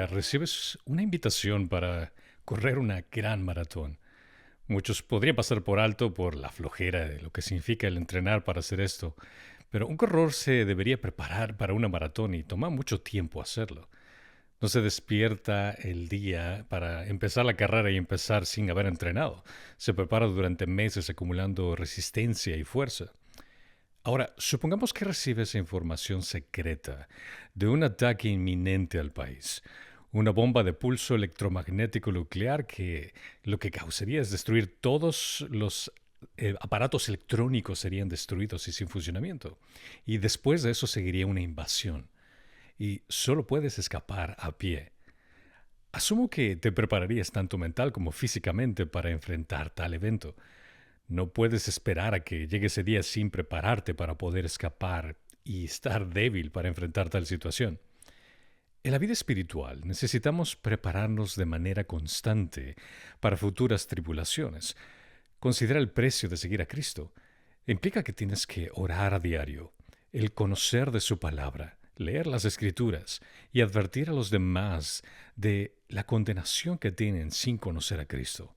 día recibes una invitación para correr una gran maratón. Muchos podrían pasar por alto por la flojera de lo que significa el entrenar para hacer esto, pero un corredor se debería preparar para una maratón y toma mucho tiempo hacerlo. No se despierta el día para empezar la carrera y empezar sin haber entrenado. Se prepara durante meses acumulando resistencia y fuerza. Ahora, supongamos que recibes información secreta de un ataque inminente al país. Una bomba de pulso electromagnético nuclear que lo que causaría es destruir todos los aparatos electrónicos serían destruidos y sin funcionamiento. Y después de eso seguiría una invasión. Y solo puedes escapar a pie. Asumo que te prepararías tanto mental como físicamente para enfrentar tal evento. No puedes esperar a que llegue ese día sin prepararte para poder escapar y estar débil para enfrentar tal situación. En la vida espiritual necesitamos prepararnos de manera constante para futuras tribulaciones. Considera el precio de seguir a Cristo. Implica que tienes que orar a diario, el conocer de su palabra, leer las escrituras y advertir a los demás de la condenación que tienen sin conocer a Cristo.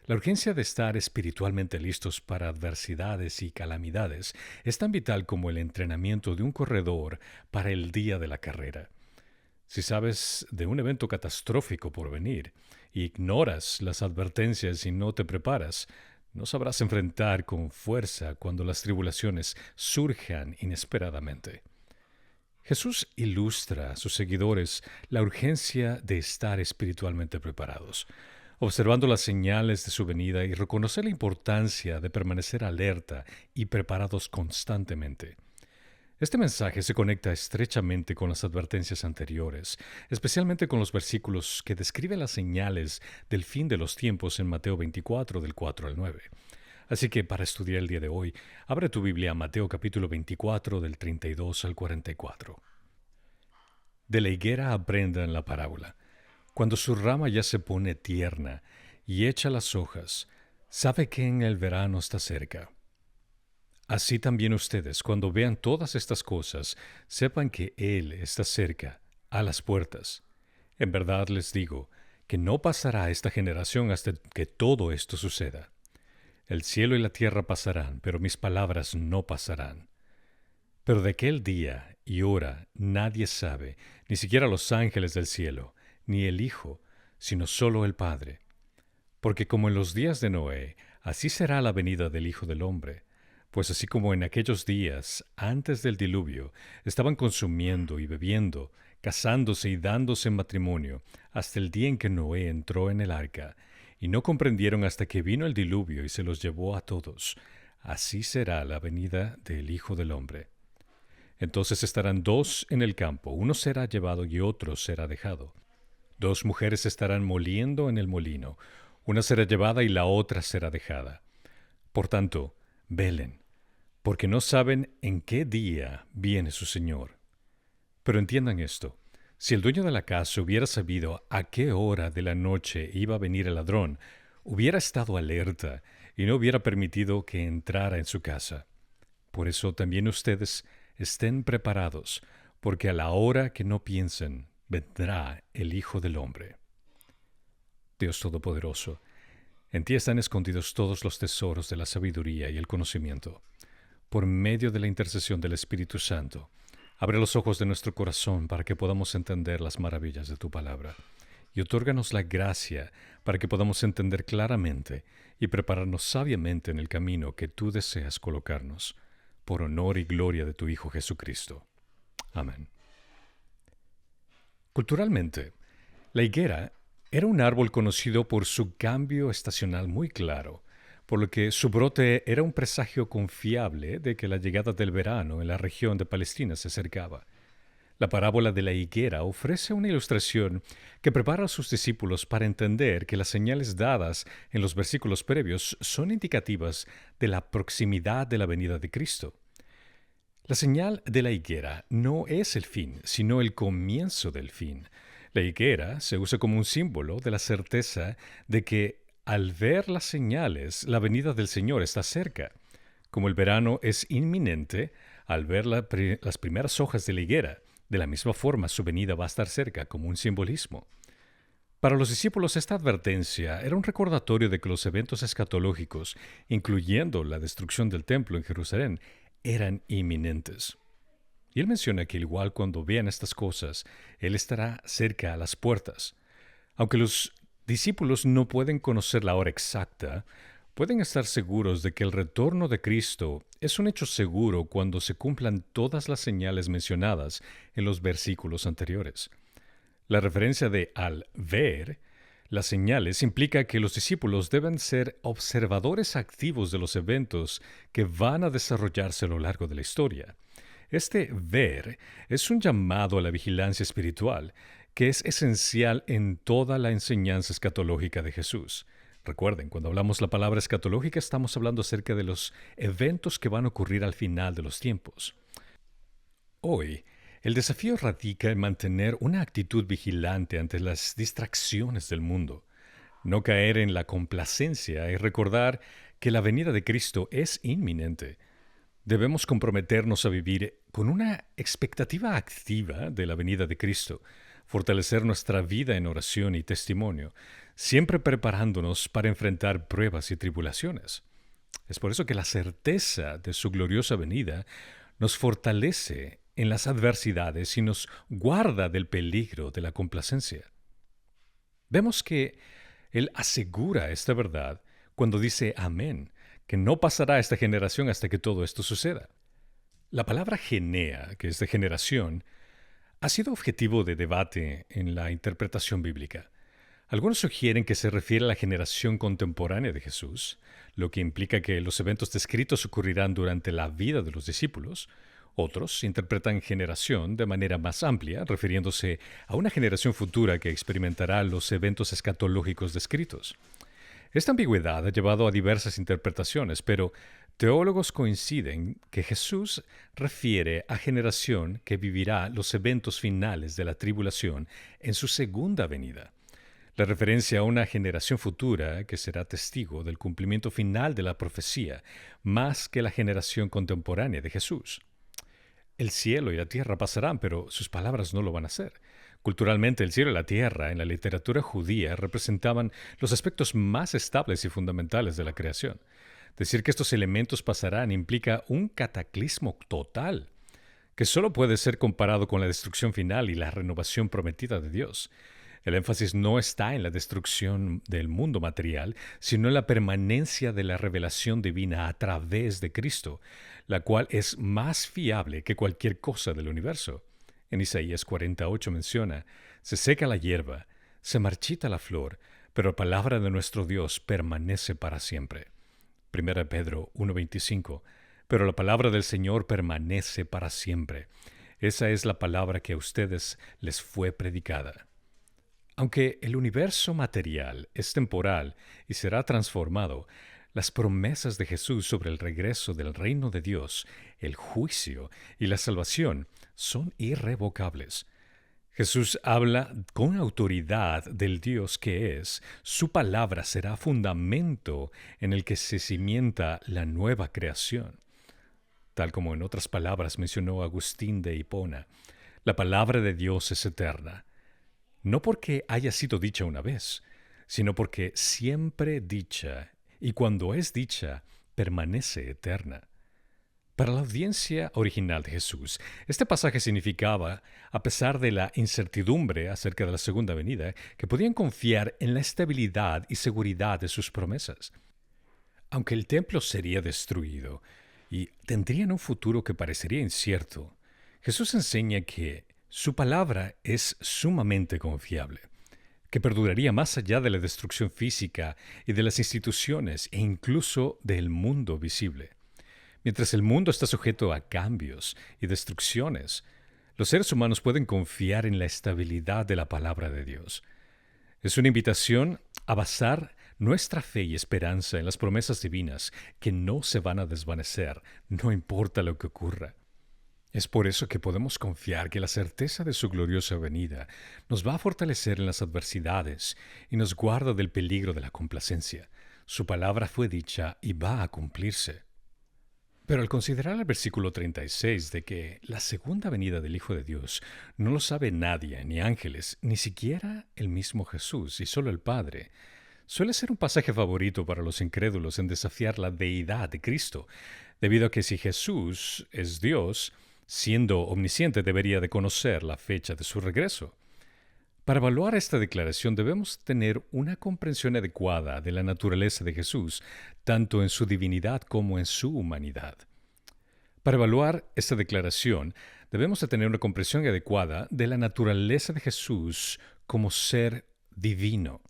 La urgencia de estar espiritualmente listos para adversidades y calamidades es tan vital como el entrenamiento de un corredor para el día de la carrera. Si sabes de un evento catastrófico por venir y ignoras las advertencias y no te preparas, no sabrás enfrentar con fuerza cuando las tribulaciones surjan inesperadamente. Jesús ilustra a sus seguidores la urgencia de estar espiritualmente preparados, observando las señales de su venida y reconocer la importancia de permanecer alerta y preparados constantemente. Este mensaje se conecta estrechamente con las advertencias anteriores, especialmente con los versículos que describen las señales del fin de los tiempos en Mateo 24 del 4 al 9. Así que para estudiar el día de hoy, abre tu Biblia a Mateo capítulo 24 del 32 al 44. De la higuera aprendan la parábola. Cuando su rama ya se pone tierna y echa las hojas, sabe que en el verano está cerca. Así también ustedes, cuando vean todas estas cosas, sepan que Él está cerca, a las puertas. En verdad les digo que no pasará esta generación hasta que todo esto suceda. El cielo y la tierra pasarán, pero mis palabras no pasarán. Pero de aquel día y hora nadie sabe, ni siquiera los ángeles del cielo, ni el Hijo, sino solo el Padre. Porque como en los días de Noé, así será la venida del Hijo del Hombre. Pues así como en aquellos días, antes del diluvio, estaban consumiendo y bebiendo, casándose y dándose en matrimonio, hasta el día en que Noé entró en el arca, y no comprendieron hasta que vino el diluvio y se los llevó a todos. Así será la venida del Hijo del Hombre. Entonces estarán dos en el campo, uno será llevado y otro será dejado. Dos mujeres estarán moliendo en el molino, una será llevada y la otra será dejada. Por tanto, velen, porque no saben en qué día viene su Señor. Pero entiendan esto, si el dueño de la casa hubiera sabido a qué hora de la noche iba a venir el ladrón, hubiera estado alerta y no hubiera permitido que entrara en su casa. Por eso también ustedes estén preparados, porque a la hora que no piensen, vendrá el Hijo del Hombre. Dios Todopoderoso, en ti están escondidos todos los tesoros de la sabiduría y el conocimiento. Por medio de la intercesión del Espíritu Santo, abre los ojos de nuestro corazón para que podamos entender las maravillas de tu palabra. Y otórganos la gracia para que podamos entender claramente y prepararnos sabiamente en el camino que tú deseas colocarnos, por honor y gloria de tu Hijo Jesucristo. Amén. Culturalmente, la higuera era un árbol conocido por su cambio estacional muy claro, por lo que su brote era un presagio confiable de que la llegada del verano en la región de Palestina se acercaba. La parábola de la higuera ofrece una ilustración que prepara a sus discípulos para entender que las señales dadas en los versículos previos son indicativas de la proximidad de la venida de Cristo. La señal de la higuera no es el fin, sino el comienzo del fin. La higuera se usa como un símbolo de la certeza de que al ver las señales, la venida del Señor está cerca. Como el verano es inminente, al ver las primeras hojas de la higuera, De la misma forma, su venida va a estar cerca como un simbolismo. Para los discípulos esta advertencia era un recordatorio de que los eventos escatológicos, incluyendo la destrucción del templo en Jerusalén, eran inminentes. Y él menciona que igual cuando vean estas cosas, él estará cerca a las puertas. Aunque los discípulos no pueden conocer la hora exacta, pueden estar seguros de que el retorno de Cristo es un hecho seguro cuando se cumplan todas las señales mencionadas en los versículos anteriores. La referencia de al ver las señales implica que los discípulos deben ser observadores activos de los eventos que van a desarrollarse a lo largo de la historia. Este ver es un llamado a la vigilancia espiritual que es esencial en toda la enseñanza escatológica de Jesús. Recuerden, cuando hablamos la palabra escatológica estamos hablando acerca de los eventos que van a ocurrir al final de los tiempos. Hoy, el desafío radica en mantener una actitud vigilante ante las distracciones del mundo, no caer en la complacencia y recordar que la venida de Cristo es inminente. Debemos comprometernos a vivir con una expectativa activa de la venida de Cristo, fortalecer nuestra vida en oración y testimonio, siempre preparándonos para enfrentar pruebas y tribulaciones. Es por eso que la certeza de su gloriosa venida nos fortalece en las adversidades y nos guarda del peligro de la complacencia. Vemos que Él asegura esta verdad cuando dice amén, que no pasará esta generación hasta que todo esto suceda. La palabra genea, que es de generación, ha sido objetivo de debate en la interpretación bíblica. Algunos sugieren que se refiere a la generación contemporánea de Jesús, lo que implica que los eventos descritos ocurrirán durante la vida de los discípulos. Otros interpretan generación de manera más amplia, refiriéndose a una generación futura que experimentará los eventos escatológicos descritos. Esta ambigüedad ha llevado a diversas interpretaciones, pero teólogos coinciden que Jesús refiere a generación que vivirá los eventos finales de la tribulación en su segunda venida. La referencia a una generación futura que será testigo del cumplimiento final de la profecía, más que la generación contemporánea de Jesús. El cielo y la tierra pasarán, pero sus palabras no lo van a hacer. Culturalmente, el cielo y la tierra en la literatura judía representaban los aspectos más estables y fundamentales de la creación. Decir que estos elementos pasarán implica un cataclismo total, que solo puede ser comparado con la destrucción final y la renovación prometida de Dios. El énfasis no está en la destrucción del mundo material, sino en la permanencia de la revelación divina a través de Cristo, la cual es más fiable que cualquier cosa del universo. En Isaías 48 menciona, se seca la hierba, se marchita la flor, pero la palabra de nuestro Dios permanece para siempre. 1 Pedro 1:25, pero la palabra del Señor permanece para siempre. Esa es la palabra que a ustedes les fue predicada. Aunque el universo material es temporal y será transformado, las promesas de Jesús sobre el regreso del reino de Dios, el juicio y la salvación son irrevocables. Jesús habla con autoridad del Dios que es. Su palabra será fundamento en el que se cimienta la nueva creación. Tal como en otras palabras mencionó Agustín de Hipona, la palabra de Dios es eterna. No porque haya sido dicha una vez, sino porque siempre dicha, y cuando es dicha, permanece eterna. Para la audiencia original de Jesús, este pasaje significaba, a pesar de la incertidumbre acerca de la segunda venida, que podían confiar en la estabilidad y seguridad de sus promesas. Aunque el templo sería destruido y tendrían un futuro que parecería incierto, Jesús enseña que su palabra es sumamente confiable, que perduraría más allá de la destrucción física y de las instituciones e incluso del mundo visible. Mientras el mundo está sujeto a cambios y destrucciones, los seres humanos pueden confiar en la estabilidad de la palabra de Dios. Es una invitación a basar nuestra fe y esperanza en las promesas divinas que no se van a desvanecer, no importa lo que ocurra. Es por eso que podemos confiar que la certeza de su gloriosa venida nos va a fortalecer en las adversidades y nos guarda del peligro de la complacencia. Su palabra fue dicha y va a cumplirse. Pero al considerar el versículo 36 de que la segunda venida del Hijo de Dios no lo sabe nadie, ni ángeles, ni siquiera el mismo Jesús, y solo el Padre, suele ser un pasaje favorito para los incrédulos en desafiar la deidad de Cristo, debido a que si Jesús es Dios, siendo omnisciente debería de conocer la fecha de su regreso. Para evaluar esta declaración debemos tener una comprensión adecuada de la naturaleza de Jesús, tanto en su divinidad como en su humanidad. Para evaluar esta declaración, debemos de tener una comprensión adecuada de la naturaleza de Jesús como ser divino.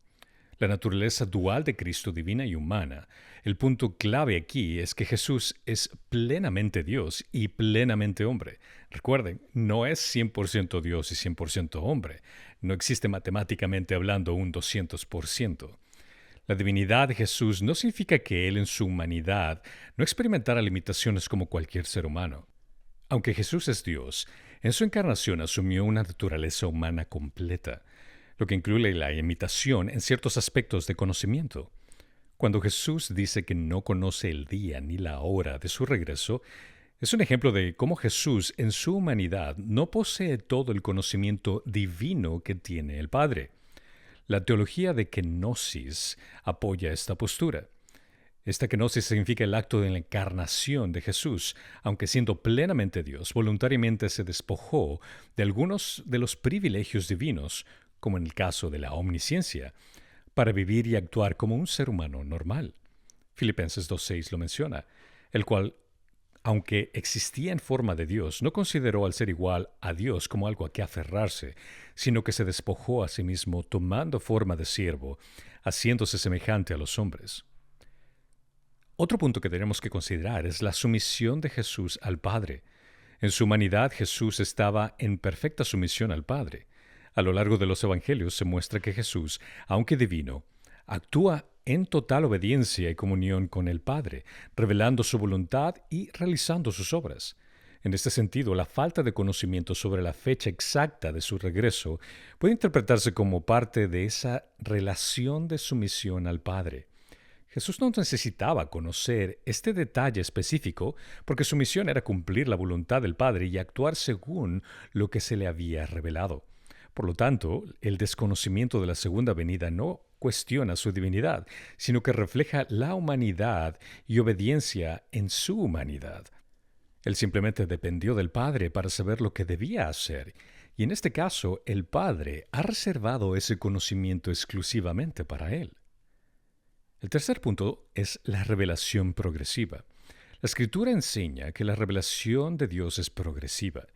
La naturaleza dual de Cristo, divina y humana. El punto clave aquí es que Jesús es plenamente Dios y plenamente hombre. Recuerden, no es 100% Dios y 100% hombre. No existe matemáticamente hablando un 200%. La divinidad de Jesús no significa que Él en su humanidad no experimentara limitaciones como cualquier ser humano. Aunque Jesús es Dios, en su encarnación asumió una naturaleza humana completa, lo que incluye la imitación en ciertos aspectos de conocimiento. Cuando Jesús dice que no conoce el día ni la hora de su regreso, es un ejemplo de cómo Jesús en su humanidad no posee todo el conocimiento divino que tiene el Padre. La teología de kenosis apoya esta postura. Esta kenosis significa el acto de la encarnación de Jesús, aunque siendo plenamente Dios, voluntariamente se despojó de algunos de los privilegios divinos, como en el caso de la omnisciencia, para vivir y actuar como un ser humano normal. Filipenses 2.6 lo menciona, el cual, aunque existía en forma de Dios, no consideró al ser igual a Dios como algo a que aferrarse, sino que se despojó a sí mismo tomando forma de siervo, haciéndose semejante a los hombres. Otro punto que tenemos que considerar es la sumisión de Jesús al Padre. En su humanidad Jesús estaba en perfecta sumisión al Padre. A lo largo de los Evangelios se muestra que Jesús, aunque divino, actúa en total obediencia y comunión con el Padre, revelando su voluntad y realizando sus obras. En este sentido, la falta de conocimiento sobre la fecha exacta de su regreso puede interpretarse como parte de esa relación de sumisión al Padre. Jesús no necesitaba conocer este detalle específico porque su misión era cumplir la voluntad del Padre y actuar según lo que se le había revelado. Por lo tanto, el desconocimiento de la segunda venida no cuestiona su divinidad, sino que refleja la humanidad y obediencia en su humanidad. Él simplemente dependió del Padre para saber lo que debía hacer, y en este caso el Padre ha reservado ese conocimiento exclusivamente para él. El tercer punto es la revelación progresiva. La Escritura enseña que la revelación de Dios es progresiva.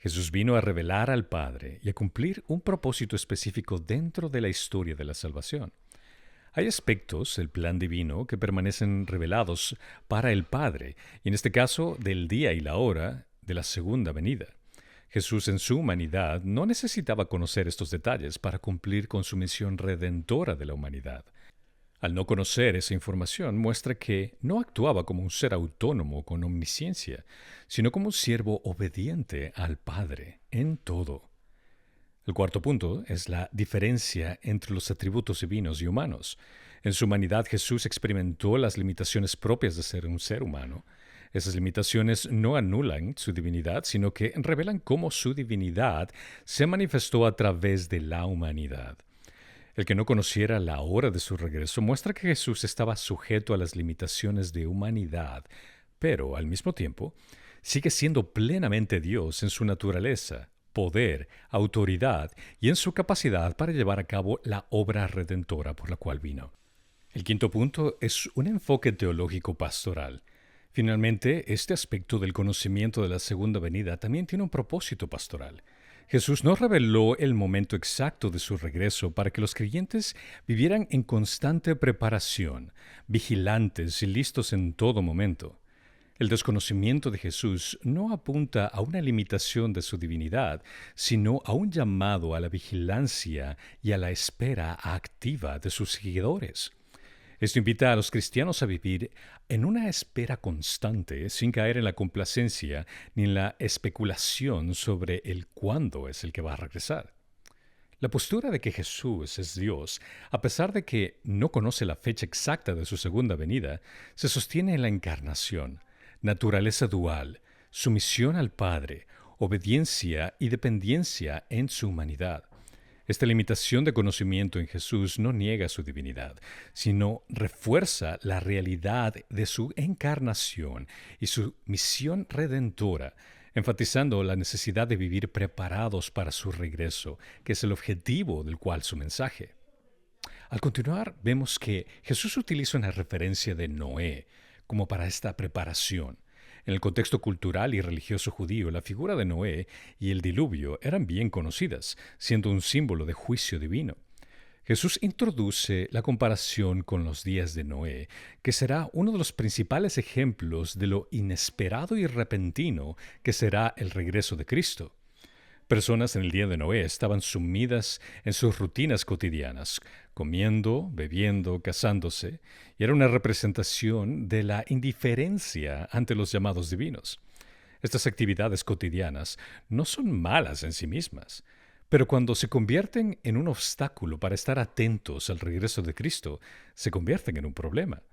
Jesús vino a revelar al Padre y a cumplir un propósito específico dentro de la historia de la salvación. Hay aspectos del plan divino que permanecen revelados para el Padre, y en este caso del día y la hora de la segunda venida. Jesús en su humanidad no necesitaba conocer estos detalles para cumplir con su misión redentora de la humanidad. Al no conocer esa información, muestra que no actuaba como un ser autónomo con omnisciencia, sino como un siervo obediente al Padre en todo. El cuarto punto es la diferencia entre los atributos divinos y humanos. En su humanidad Jesús experimentó las limitaciones propias de ser un ser humano. Esas limitaciones no anulan su divinidad, sino que revelan cómo su divinidad se manifestó a través de la humanidad. El que no conociera la hora de su regreso muestra que Jesús estaba sujeto a las limitaciones de humanidad, pero al mismo tiempo sigue siendo plenamente Dios en su naturaleza, poder, autoridad y en su capacidad para llevar a cabo la obra redentora por la cual vino. El quinto punto es un enfoque teológico pastoral. Finalmente, este aspecto del conocimiento de la segunda venida también tiene un propósito pastoral. Jesús no reveló el momento exacto de su regreso para que los creyentes vivieran en constante preparación, vigilantes y listos en todo momento. El desconocimiento de Jesús no apunta a una limitación de su divinidad, sino a un llamado a la vigilancia y a la espera activa de sus seguidores. Esto invita a los cristianos a vivir en una espera constante, sin caer en la complacencia ni en la especulación sobre el cuándo es el que va a regresar. La postura de que Jesús es Dios, a pesar de que no conoce la fecha exacta de su segunda venida, se sostiene en la encarnación, naturaleza dual, sumisión al Padre, obediencia y dependencia en su humanidad. Esta limitación de conocimiento en Jesús no niega su divinidad, sino refuerza la realidad de su encarnación y su misión redentora, enfatizando la necesidad de vivir preparados para su regreso, que es el objetivo del cual su mensaje. Al continuar, vemos que Jesús utiliza una referencia de Noé como para esta preparación. En el contexto cultural y religioso judío, la figura de Noé y el diluvio eran bien conocidas, siendo un símbolo de juicio divino. Jesús introduce la comparación con los días de Noé, que será uno de los principales ejemplos de lo inesperado y repentino que será el regreso de Cristo. Personas en el día de Noé estaban sumidas en sus rutinas cotidianas, comiendo, bebiendo, casándose, y era una representación de la indiferencia ante los llamados divinos. Estas actividades cotidianas no son malas en sí mismas, pero cuando se convierten en un obstáculo para estar atentos al regreso de Cristo, se convierten en un problema.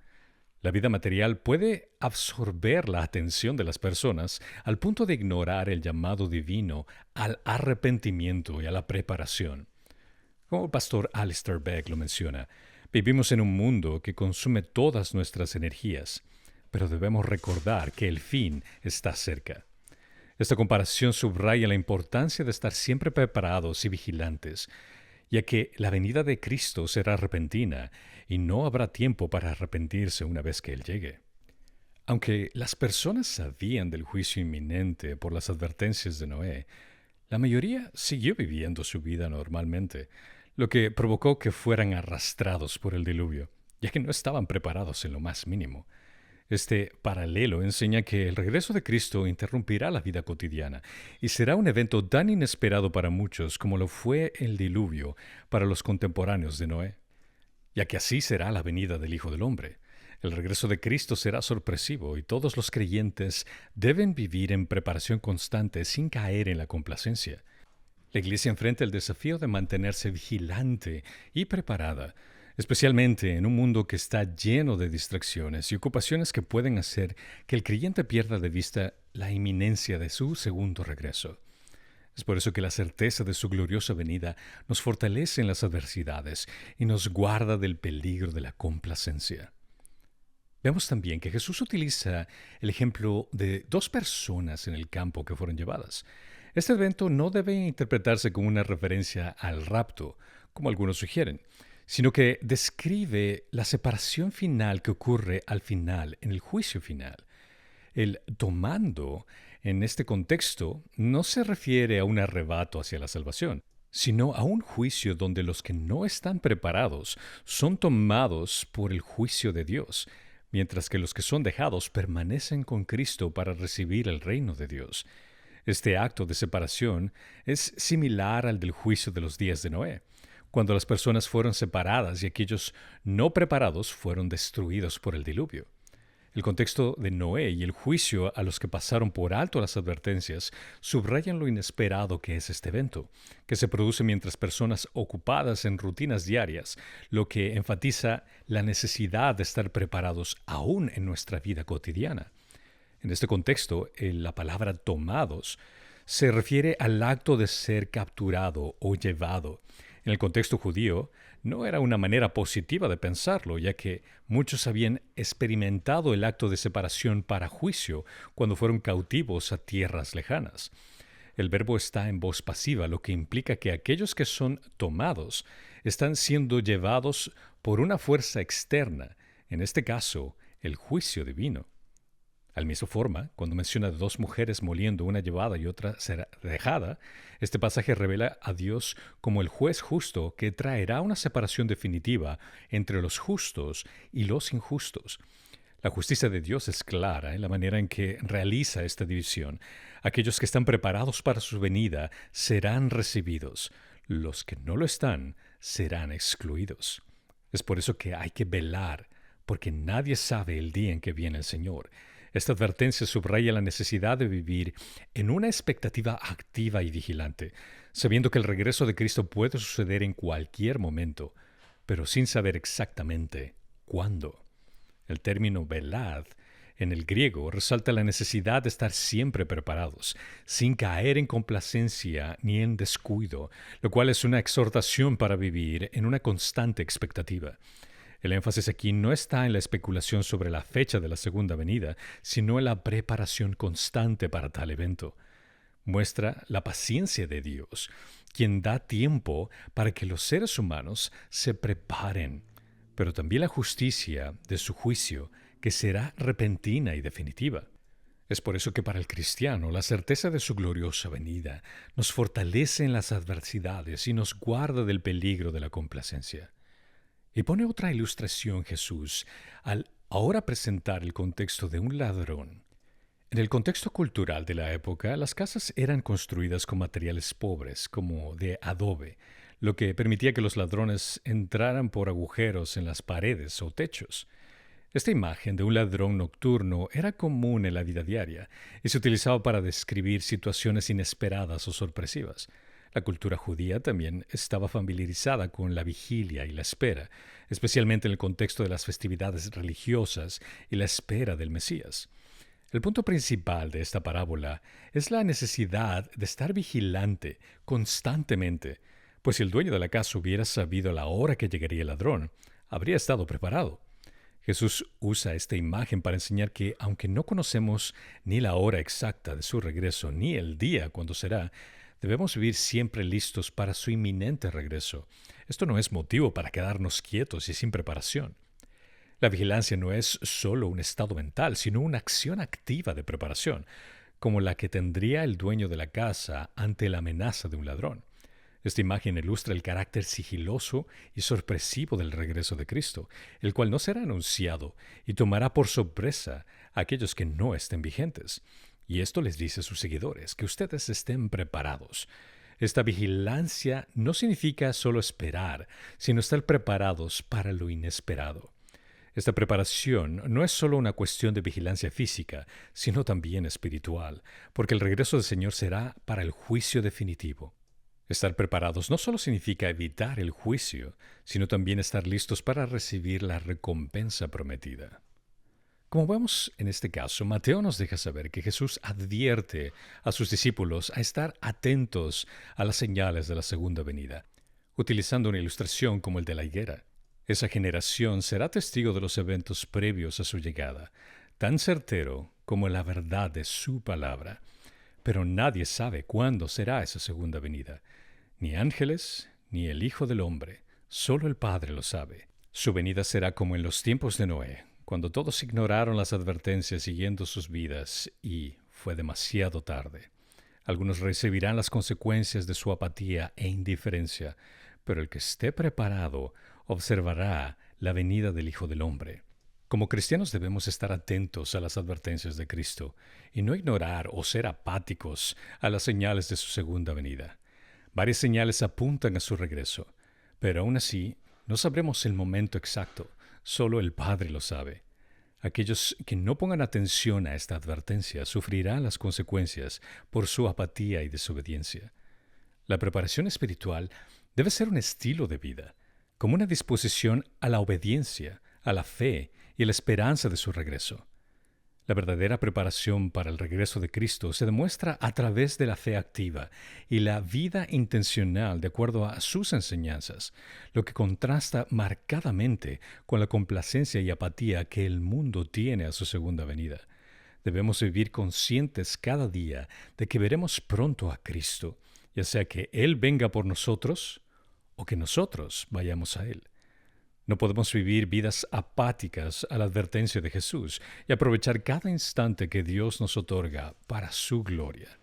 La vida material puede absorber la atención de las personas al punto de ignorar el llamado divino al arrepentimiento y a la preparación. Como el pastor Alistair Begg lo menciona, vivimos en un mundo que consume todas nuestras energías, pero debemos recordar que el fin está cerca. Esta comparación subraya la importancia de estar siempre preparados y vigilantes, ya que la venida de Cristo será repentina y no habrá tiempo para arrepentirse una vez que Él llegue. Aunque las personas sabían del juicio inminente por las advertencias de Noé, la mayoría siguió viviendo su vida normalmente, lo que provocó que fueran arrastrados por el diluvio, ya que no estaban preparados en lo más mínimo. Este paralelo enseña que el regreso de Cristo interrumpirá la vida cotidiana y será un evento tan inesperado para muchos como lo fue el diluvio para los contemporáneos de Noé, ya que así será la venida del Hijo del Hombre. El regreso de Cristo será sorpresivo y todos los creyentes deben vivir en preparación constante sin caer en la complacencia. La Iglesia enfrenta el desafío de mantenerse vigilante y preparada, especialmente en un mundo que está lleno de distracciones y ocupaciones que pueden hacer que el creyente pierda de vista la inminencia de su segundo regreso. Es por eso que la certeza de su gloriosa venida nos fortalece en las adversidades y nos guarda del peligro de la complacencia. Vemos también que Jesús utiliza el ejemplo de dos personas en el campo que fueron llevadas. Este evento no debe interpretarse como una referencia al rapto, como algunos sugieren, sino que describe la separación final que ocurre al final, en el juicio final. El tomando, en este contexto, no se refiere a un arrebato hacia la salvación, sino a un juicio donde los que no están preparados son tomados por el juicio de Dios, mientras que los que son dejados permanecen con Cristo para recibir el reino de Dios. Este acto de separación es similar al del juicio de los días de Noé, cuando las personas fueron separadas y aquellos no preparados fueron destruidos por el diluvio. El contexto de Noé y el juicio a los que pasaron por alto las advertencias subrayan lo inesperado que es este evento, que se produce mientras personas ocupadas en rutinas diarias, lo que enfatiza la necesidad de estar preparados aún en nuestra vida cotidiana. En este contexto, la palabra tomados se refiere al acto de ser capturado o llevado. En el contexto judío, no era una manera positiva de pensarlo, ya que muchos habían experimentado el acto de separación para juicio cuando fueron cautivos a tierras lejanas. El verbo está en voz pasiva, lo que implica que aquellos que son tomados están siendo llevados por una fuerza externa, en este caso, el juicio divino. Al misma forma, cuando menciona dos mujeres moliendo, una llevada y otra será dejada, este pasaje revela a Dios como el juez justo que traerá una separación definitiva entre los justos y los injustos. La justicia de Dios es clara en la manera en que realiza esta división. Aquellos que están preparados para su venida serán recibidos. Los que no lo están serán excluidos. Es por eso que hay que velar, porque nadie sabe el día en que viene el Señor. Esta advertencia subraya la necesidad de vivir en una expectativa activa y vigilante, sabiendo que el regreso de Cristo puede suceder en cualquier momento, pero sin saber exactamente cuándo. El término velad En el griego resalta la necesidad de estar siempre preparados, sin caer en complacencia ni en descuido, lo cual es una exhortación para vivir en una constante expectativa. El énfasis aquí no está en la especulación sobre la fecha de la segunda venida, sino en la preparación constante para tal evento. Muestra la paciencia de Dios, quien da tiempo para que los seres humanos se preparen, pero también la justicia de su juicio, que será repentina y definitiva. Es por eso que para el cristiano la certeza de su gloriosa venida nos fortalece en las adversidades y nos guarda del peligro de la complacencia. Y pone otra ilustración Jesús al ahora presentar el contexto de un ladrón. En el contexto cultural de la época, las casas eran construidas con materiales pobres, como de adobe, lo que permitía que los ladrones entraran por agujeros en las paredes o techos. Esta imagen de un ladrón nocturno era común en la vida diaria y se utilizaba para describir situaciones inesperadas o sorpresivas. La cultura judía también estaba familiarizada con la vigilia y la espera, especialmente en el contexto de las festividades religiosas y la espera del Mesías. El punto principal de esta parábola es la necesidad de estar vigilante constantemente, pues si el dueño de la casa hubiera sabido la hora que llegaría el ladrón, habría estado preparado. Jesús usa esta imagen para enseñar que, aunque no conocemos ni la hora exacta de su regreso ni el día cuando será, debemos vivir siempre listos para su inminente regreso. Esto no es motivo para quedarnos quietos y sin preparación. La vigilancia no es solo un estado mental, sino una acción activa de preparación, como la que tendría el dueño de la casa ante la amenaza de un ladrón. Esta imagen ilustra el carácter sigiloso y sorpresivo del regreso de Cristo, el cual no será anunciado y tomará por sorpresa a aquellos que no estén vigentes. Y esto les dice a sus seguidores, que ustedes estén preparados. Esta vigilancia no significa solo esperar, sino estar preparados para lo inesperado. Esta preparación no es solo una cuestión de vigilancia física, sino también espiritual, porque el regreso del Señor será para el juicio definitivo. Estar preparados no solo significa evitar el juicio, sino también estar listos para recibir la recompensa prometida. Como vemos en este caso, Mateo nos deja saber que Jesús advierte a sus discípulos a estar atentos a las señales de la segunda venida, utilizando una ilustración como el de la higuera. Esa generación será testigo de los eventos previos a su llegada, tan certero como la verdad de su palabra. Pero nadie sabe cuándo será esa segunda venida. Ni ángeles, ni el Hijo del Hombre, solo el Padre lo sabe. Su venida será como en los tiempos de Noé, cuando todos ignoraron las advertencias siguiendo sus vidas y fue demasiado tarde. Algunos recibirán las consecuencias de su apatía e indiferencia, pero el que esté preparado observará la venida del Hijo del Hombre. Como cristianos debemos estar atentos a las advertencias de Cristo y no ignorar o ser apáticos a las señales de su segunda venida. Varias señales apuntan a su regreso, pero aún así no sabremos el momento exacto, solo el Padre lo sabe. Aquellos que no pongan atención a esta advertencia sufrirán las consecuencias por su apatía y desobediencia. La preparación espiritual debe ser un estilo de vida, como una disposición a la obediencia, a la fe y a la esperanza de su regreso. La verdadera preparación para el regreso de Cristo se demuestra a través de la fe activa y la vida intencional de acuerdo a sus enseñanzas, lo que contrasta marcadamente con la complacencia y apatía que el mundo tiene a su segunda venida. Debemos vivir conscientes cada día de que veremos pronto a Cristo, ya sea que Él venga por nosotros o que nosotros vayamos a Él. No podemos vivir vidas apáticas a la advertencia de Jesús y aprovechar cada instante que Dios nos otorga para su gloria.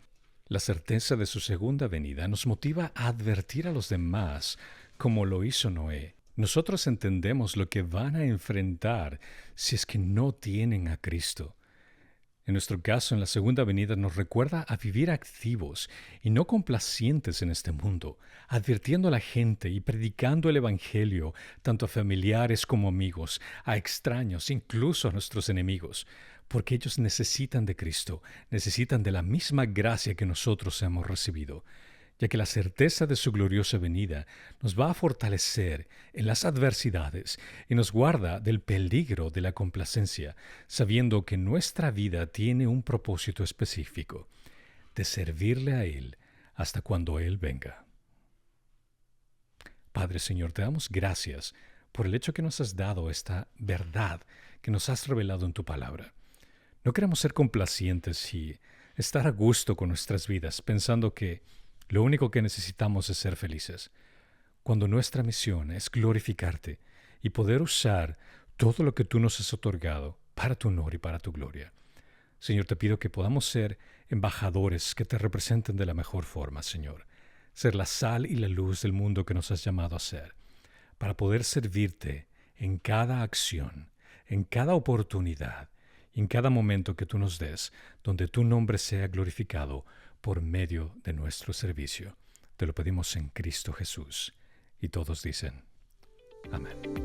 La certeza de su segunda venida nos motiva a advertir a los demás como lo hizo Noé. Nosotros entendemos lo que van a enfrentar si es que no tienen a Cristo. En nuestro caso, en la segunda venida nos recuerda a vivir activos y no complacientes en este mundo, advirtiendo a la gente y predicando el Evangelio tanto a familiares como amigos, a extraños, incluso a nuestros enemigos, porque ellos necesitan de Cristo, necesitan de la misma gracia que nosotros hemos recibido. ya que la certeza de su gloriosa venida nos va a fortalecer en las adversidades y nos guarda del peligro de la complacencia, sabiendo que nuestra vida tiene un propósito específico, de servirle a Él hasta cuando Él venga. Padre Señor, te damos gracias por el hecho que nos has dado esta verdad que nos has revelado en tu palabra. No queremos ser complacientes y estar a gusto con nuestras vidas, pensando que lo único que necesitamos es ser felices, cuando nuestra misión es glorificarte y poder usar todo lo que tú nos has otorgado para tu honor y para tu gloria. Señor, te pido que podamos ser embajadores que te representen de la mejor forma, Señor. Ser la sal y la luz del mundo que nos has llamado a ser, para poder servirte en cada acción, en cada oportunidad y en cada momento que tú nos des, donde tu nombre sea glorificado por medio de nuestro servicio. Te lo pedimos en Cristo Jesús. Y todos dicen, amén.